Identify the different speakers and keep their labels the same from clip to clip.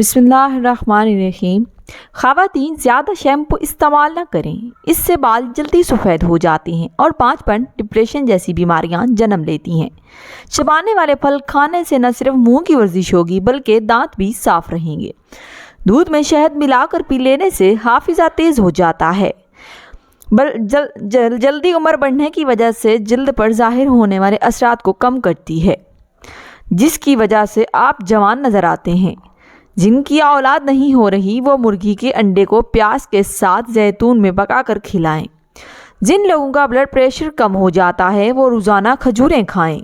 Speaker 1: بسم اللہ الرحمن الرحیم۔ خواتین زیادہ شیمپو استعمال نہ کریں، اس سے بال جلدی سفید ہو جاتے ہیں اور پانچپن، ڈپریشن جیسی بیماریاں جنم لیتی ہیں۔ چبانے والے پھل کھانے سے نہ صرف منہ کی ورزش ہوگی بلکہ دانت بھی صاف رہیں گے۔ دودھ میں شہد ملا کر پی لینے سے حافظہ تیز ہو جاتا ہے۔ جلدی عمر بڑھنے کی وجہ سے جلد پر ظاہر ہونے والے اثرات کو کم کرتی ہے، جس کی وجہ سے آپ جوان نظر آتے ہیں۔ جن کی اولاد نہیں ہو رہی وہ مرغی کے انڈے کو پیاز کے ساتھ زیتون میں پکا کر کھلائیں۔ جن لوگوں کا بلڈ پریشر کم ہو جاتا ہے وہ روزانہ کھجوریں کھائیں۔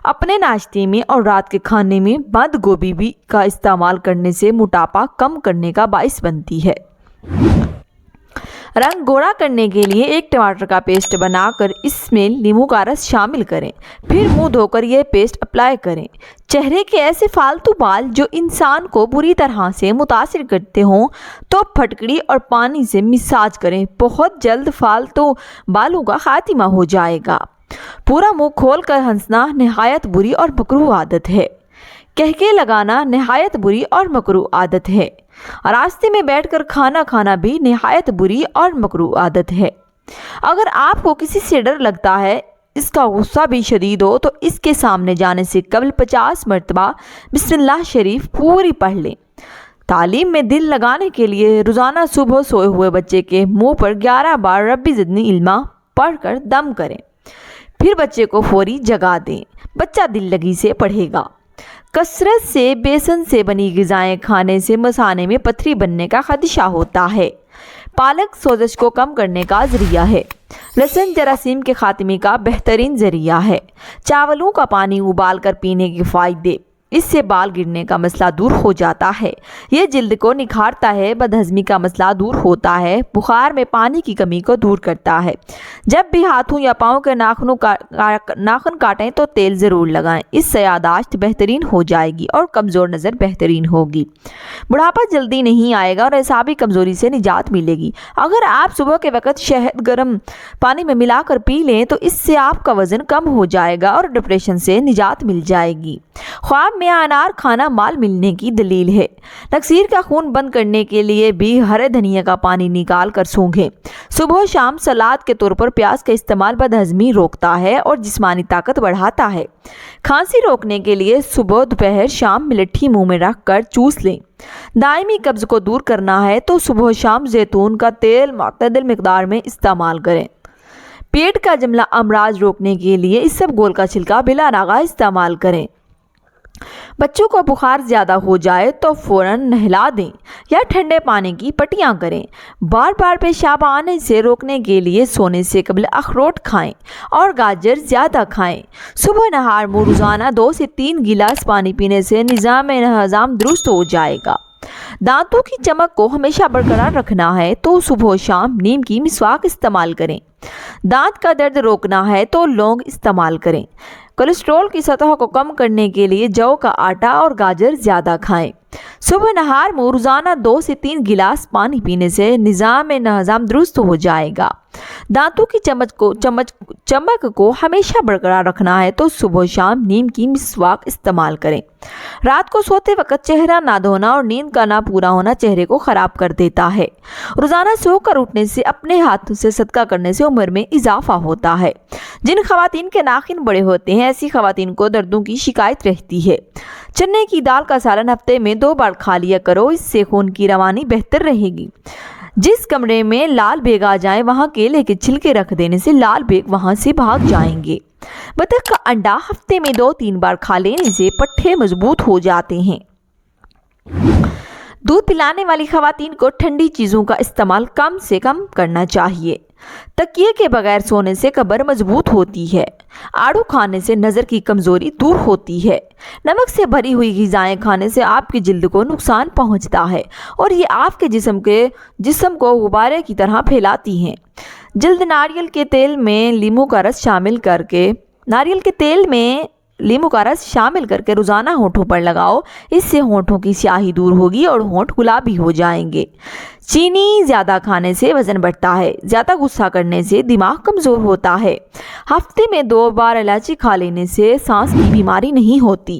Speaker 1: اپنے ناشتے میں اور رات کے کھانے میں بند گوبھی بھی کا استعمال کرنے سے موٹاپا کم کرنے کا باعث بنتی ہے۔ رنگ گوڑا کرنے کے لیے ایک ٹماٹر کا پیسٹ بنا کر اس میں لیموں کا رس شامل کریں، پھر منہ دھو کر یہ پیسٹ اپلائی کریں۔ چہرے کے ایسے فالتو بال جو انسان کو بری طرح سے متاثر کرتے ہوں تو پھٹکڑی اور پانی سے مساج کریں، بہت جلد فالتو بالوں کا خاتمہ ہو جائے گا۔ پورا منہ کھول کر ہنسنا نہایت بری اور مکروہ عادت ہے۔ کہکے لگانا نہایت بری اور مکروہ عادت ہے۔ راستے میں بیٹھ کر کھانا کھانا بھی نہایت بری اور مکروہ عادت ہے۔ اگر آپ کو کسی سے ڈر لگتا ہے، اس کا غصہ بھی شدید ہو تو اس کے سامنے جانے سے قبل 50 مرتبہ بسم اللہ شریف پوری پڑھ لیں۔ تعلیم میں دل لگانے کے لیے روزانہ صبح سوئے ہوئے بچے کے منہ پر 11 بار ربی زدنی علما پڑھ کر دم کریں، پھر بچے کو فوری جگا دیں۔ بچہ دل لگی سے پڑھے گا۔ کثرت سے بیسن سے بنی غذائیں کھانے سے مثانے میں پتھری بننے کا خدشہ ہوتا ہے۔ پالک سوزش کو کم کرنے کا ذریعہ ہے۔ لہسن جراثیم کے خاتمے کا بہترین ذریعہ ہے۔ چاولوں کا پانی ابال کر پینے کے فائدے: اس سے بال گرنے کا مسئلہ دور ہو جاتا ہے، یہ جلد کو نکھارتا ہے، بدہضمی کا مسئلہ دور ہوتا ہے، بخار میں پانی کی کمی کو دور کرتا ہے۔ جب بھی ہاتھوں یا پاؤں کے ناخن کاٹیں تو تیل ضرور لگائیں، اس سے یادداشت بہترین ہو جائے گی اور کمزور نظر بہترین ہوگی۔ بڑھاپا جلدی نہیں آئے گا اور اعصابی کمزوری سے نجات ملے گی۔ اگر آپ صبح کے وقت شہد گرم پانی میں ملا کر پی لیں تو اس سے آپ کا وزن کم ہو جائے گا اور ڈپریشن سے نجات مل جائے گی۔ خواب میں انار کھانا مال ملنے کی دلیل ہے۔ نکسیر کا خون بند کرنے کے لیے بھی ہرے دھنیا کا پانی نکال کر سونگھیں۔ صبح و شام سلاد کے طور پر پیاز کا استعمال بدہضمی روکتا ہے اور جسمانی طاقت بڑھاتا ہے۔ کھانسی روکنے کے لیے صبح دوپہر شام ملٹھی منہ میں رکھ کر چوس لیں۔ دائمی قبض کو دور کرنا ہے تو صبح و شام زیتون کا تیل معتدل مقدار میں استعمال کریں۔ پیٹ کا جملہ امراض روکنے کے لیے اسبگول کا چھلکا بلا ناغہ استعمال کریں۔ بچوں کو بخار زیادہ ہو جائے تو فوراً نہلا دیں یا ٹھنڈے پانی کی پٹیاں کریں۔ بار بار پیشاب آنے سے روکنے کے لیے سونے سے قبل اخروٹ کھائیں اور گاجر زیادہ کھائیں۔ صبح نہار منہ روزانہ 2 سے 3 گلاس پانی پینے سے نظام ہضم درست ہو جائے گا۔ دانتوں کی چمک کو ہمیشہ برقرار رکھنا ہے تو صبح و شام نیم کی مسواک استعمال کریں۔ دانت کا درد روکنا ہے تو لونگ استعمال کریں۔ کولیسٹرول کی سطح کو کم کرنے کے لیے جو کا آٹا اور گاجر زیادہ کھائیں۔ صبح نہار منہ روزانہ 2 سے 3 گلاس پانی پینے سے نظام ہضم درست ہو جائے گا۔ دانتوں کی چمک کو ہمیشہ برقرار رکھنا ہے تو صبح و شام نیم کی مسواک استعمال کریں۔ رات کو سوتے وقت چہرہ نہ دھونا اور نیند کا نہ پورا ہونا چہرے کو خراب کر دیتا ہے۔ روزانہ سو کر اٹھنے سے اپنے ہاتھوں سے صدقہ کرنے سے عمر میں اضافہ ہوتا ہے۔ جن خواتین کے ناخن بڑے ہوتے ہیں ایسی خواتین کو دردوں کی شکایت رہتی ہے۔ چنے کی دال کا سالن ہفتے میں 2 بار کھا لیا کرو، اس سے خون کی روانی بہتر رہے گی۔ جس کمرے میں لال بیگ آ جائیں وہاں کیلے کے چھلکے رکھ دینے سے لال بیگ وہاں سے بھاگ جائیں گے۔ بطخ کا انڈا ہفتے میں 2-3 بار کھا لینے سے پٹھے مضبوط ہو جاتے ہیں۔ دودھ پلانے والی خواتین کو ٹھنڈی چیزوں کا استعمال کم سے کم کرنا چاہیے۔ تکیے کے بغیر سونے سے قبر مضبوط ہوتی ہے۔ آڑو کھانے سے نظر کی کمزوری دور ہوتی ہے۔ نمک سے بھری ہوئی غذائیں کھانے سے آپ کی جلد کو نقصان پہنچتا ہے اور یہ آپ کے جسم کو غبارے کی طرح پھیلاتی ہیں۔ جلد ناریل کے تیل میں لیموں کا رس شامل کر کے روزانہ ہونٹوں پر لگاؤ، اس سے ہونٹوں کی سیاہی دور ہوگی اور ہونٹ گلابی ہو جائیں گے۔ چینی زیادہ کھانے سے وزن بڑھتا ہے۔ زیادہ غصہ کرنے سے دماغ کمزور ہوتا ہے۔ ہفتے میں 2 بار الائچی کھا لینے سے سانس کی بیماری نہیں ہوتی۔